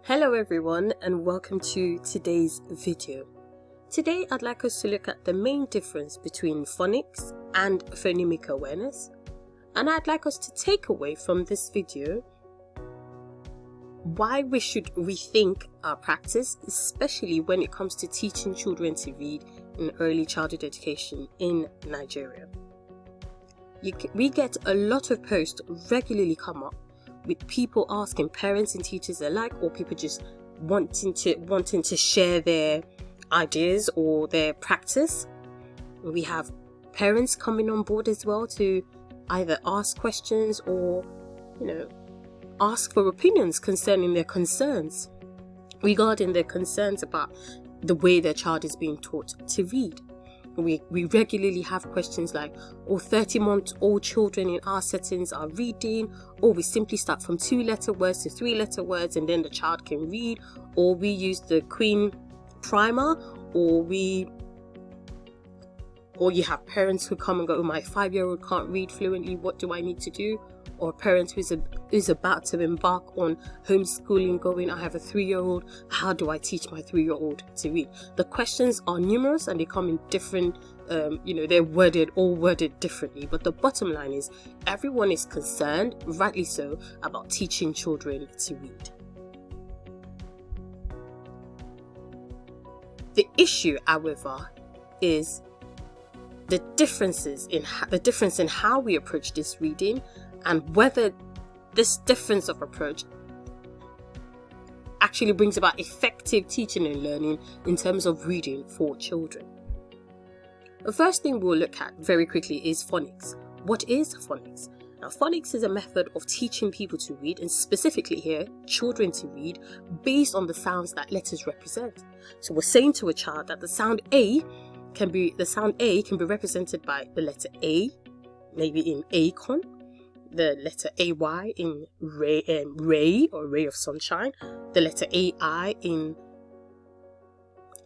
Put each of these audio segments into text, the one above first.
Hello everyone and welcome to today's video. Today I'd like us to look at the main difference between phonics and phonemic awareness, and I'd like us to take away from this video why we should rethink our practice, especially when it comes to teaching children to read in early childhood education in Nigeria. We get a lot of posts regularly come up with people asking, parents and teachers alike, or people just wanting to share their ideas or their practice. We have parents coming on board as well to either ask questions or, ask for opinions concerning their concerns regarding their concerns about the way their child is being taught to read. We regularly have questions like, 30-month-old children in our settings are reading, or we simply start from 2-letter words to 3-letter words and then the child can read, or we use the Queen primer, or you have parents who come and go, my 5-year-old can't read fluently, what do I need to do? Or a parent who's about to embark on homeschooling going, I have a 3-year-old, how do I teach my 3-year-old to read? The questions are numerous and they come in different, they're worded differently. But the bottom line is everyone is concerned, rightly so, about teaching children to read. The issue, however, is the difference in how we approach this reading, and whether this difference of approach actually brings about effective teaching and learning in terms of reading for children. The first thing we'll look at very quickly is phonics. What is phonics? Now, phonics is a method of teaching people to read, and specifically here, children to read, based on the sounds that letters represent. So we're saying to a child that the sound A can be represented by the letter A, maybe in acorn, the letter AY in ray or ray of sunshine, the letter AI in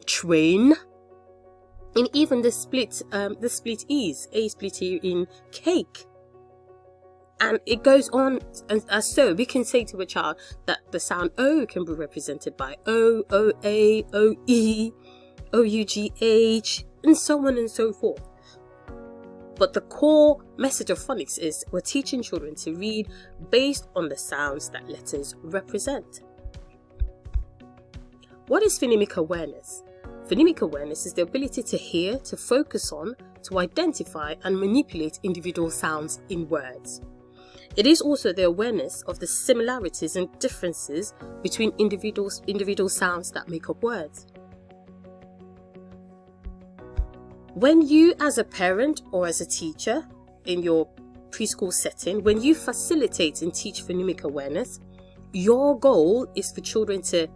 train, and even the split E's, A split E in cake. And it goes on, and so we can say to a child that the sound O can be represented by O, OA, OE, OUGH, and so on and so forth. But the core message of phonics is we're teaching children to read based on the sounds that letters represent. What is phonemic awareness? Phonemic awareness is the ability to hear, to focus on, to identify and manipulate individual sounds in words. It is also the awareness of the similarities and differences between individual sounds that make up words. When you, as a parent or as a teacher in your preschool setting, when you facilitate and teach phonemic awareness, your goal is for children to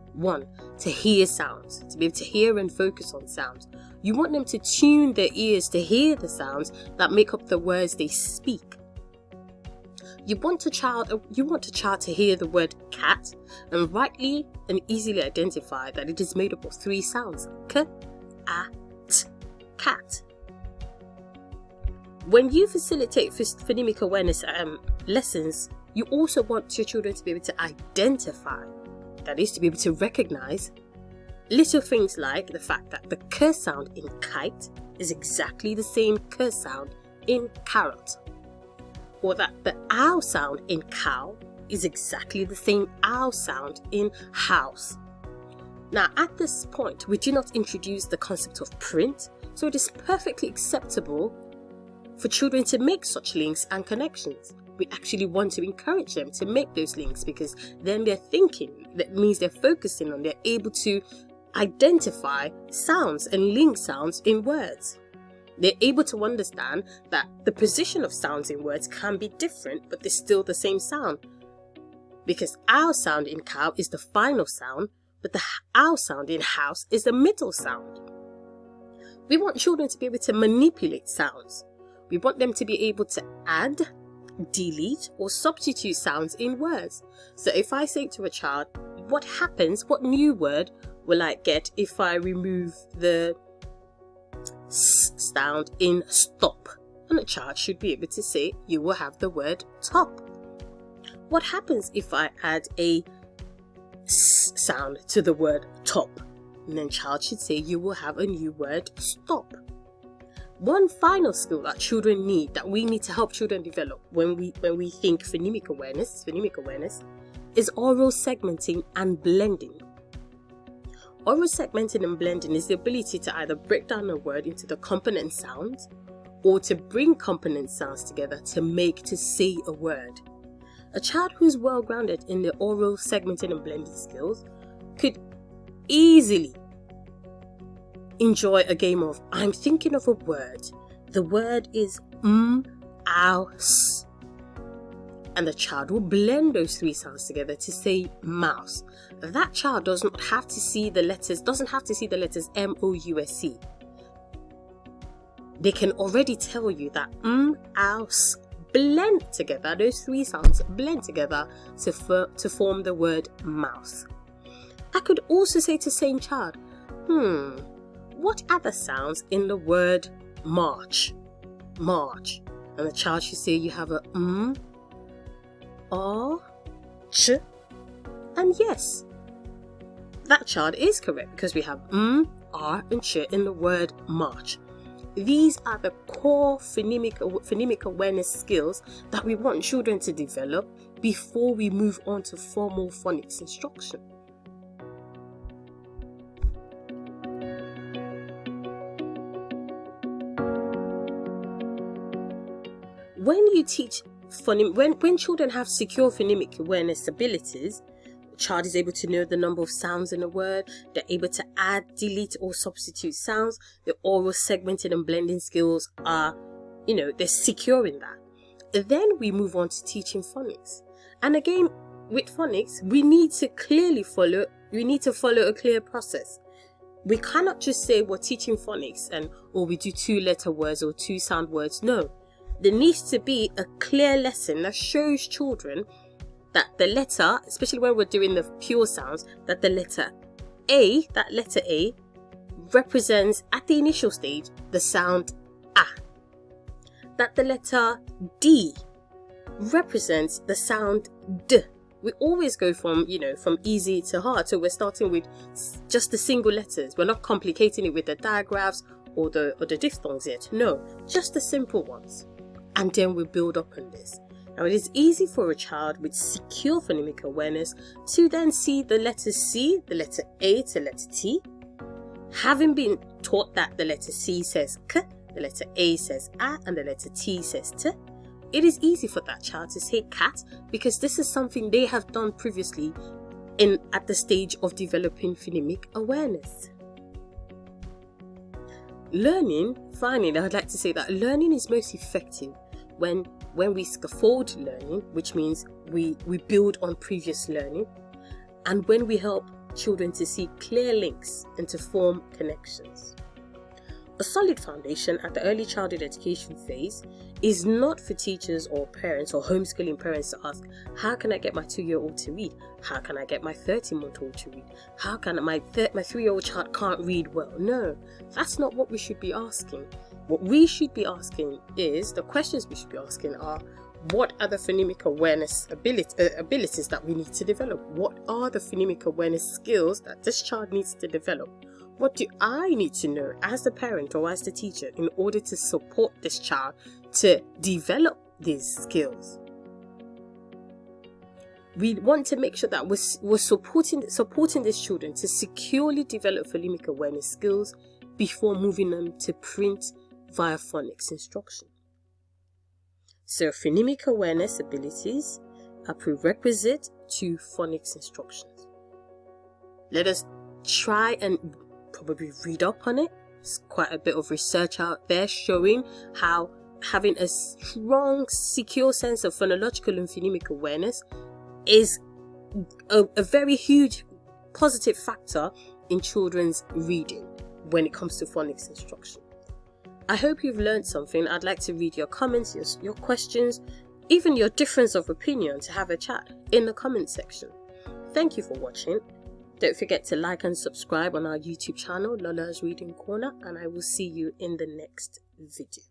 hear sounds, to be able to hear and focus on sounds. You want them to tune their ears to hear the sounds that make up the words they speak. You want a child to hear the word cat and rightly and easily identify that it is made up of 3 sounds: k, a, t. Cat. When you facilitate phonemic awareness lessons, you also want your children to be able to identify, that is, to be able to recognize little things like the fact that the k sound in kite is exactly the same k sound in carrot, or that the ow sound in cow is exactly the same ow sound in house. Now, at this point, we do not introduce the concept of print, so it is perfectly acceptable for children to make such links and connections. We actually want to encourage them to make those links, because then they're thinking, that means they're focusing on, they're able to identify sounds and link sounds in words. They're able to understand that the position of sounds in words can be different, but they're still the same sound. Because our sound in cow is the final sound, but the ow sound in house is the middle sound. We want children to be able to manipulate sounds. We want them to be able to add, delete, or substitute sounds in words. So if I say to a child, what new word will I get if I remove the s sound in stop? And a child should be able to say, you will have the word top. What happens if I add a s sound to the word top. And then child should say, you will have a new word, stop. One final skill that children need, that we need to help children develop when we think phonemic awareness, is oral segmenting and blending. Oral segmenting and blending is the ability to either break down a word into the component sounds or to bring component sounds together to say a word. A child who's well grounded in the oral segmenting and blending skills could easily enjoy a game of, I'm thinking of a word. The word is ow-s. And the child will blend those three sounds together to say mouse. That child doesn't have to see the letters M-O-U-S-E. They can already tell you that ow-s blend together, those three sounds blend together to form the word mouse. I could also say to the same child, what are the sounds in the word march? March. And the child should say you have a R, ch, and yes, that child is correct because we have R, and ch in the word march. These are the core phonemic awareness skills that we want children to develop before we move on to formal phonics instruction. When you teach when children have secure phonemic awareness abilities, the child is able to know the number of sounds in a word, they're able to add, delete or substitute sounds, the oral segmenting and blending skills are, they're secure in that. Then we move on to teaching phonics. And again, with phonics, we need to follow a clear process. We cannot just say we're teaching phonics or we do 2-letter words or 2-sound words. No. There needs to be a clear lesson that shows children that the letter, especially when we're doing the pure sounds, that the letter A, represents at the initial stage the sound A. That the letter D represents the sound D. We always go from easy to hard. So we're starting with just the single letters. We're not complicating it with the digraphs or the diphthongs yet. No, just the simple ones. And then we build up on this. Now it is easy for a child with secure phonemic awareness to then see the letter C, the letter A to letter T. Having been taught that the letter C says K, the letter A says A, and the letter T says T, it is easy for that child to say cat because this is something they have done previously at the stage of developing phonemic awareness. Learning, finally, I'd like to say that learning is most effective when we scaffold learning, which means we build on previous learning, and when we help children to see clear links and to form connections. A solid foundation at the early childhood education phase is not for teachers or parents or homeschooling parents to ask, how can I get my 2-year-old to read? How can I get my 30-month-old to read? How can my 3-year-old child can't read well? No, that's not what we should be asking. What we should be asking is, the questions we should be asking are, what are the phonemic awareness abilities that we need to develop? What are the phonemic awareness skills that this child needs to develop? What do I need to know as the parent or as the teacher in order to support this child to develop these skills? We want to make sure that we're supporting these children to securely develop phonemic awareness skills before moving them to print via phonics instruction. So phonemic awareness abilities are prerequisite to phonics instructions. Let us try and probably read up on it. There's quite a bit of research out there showing how having a strong, secure sense of phonological and phonemic awareness is a very huge positive factor in children's reading when it comes to phonics instruction. I hope you've learned something. I'd like to read your comments, your questions, even your difference of opinion, to have a chat in the comment section. Thank you for watching. Don't forget to like and subscribe on our YouTube channel, Lola's Reading Corner, and I will see you in the next video.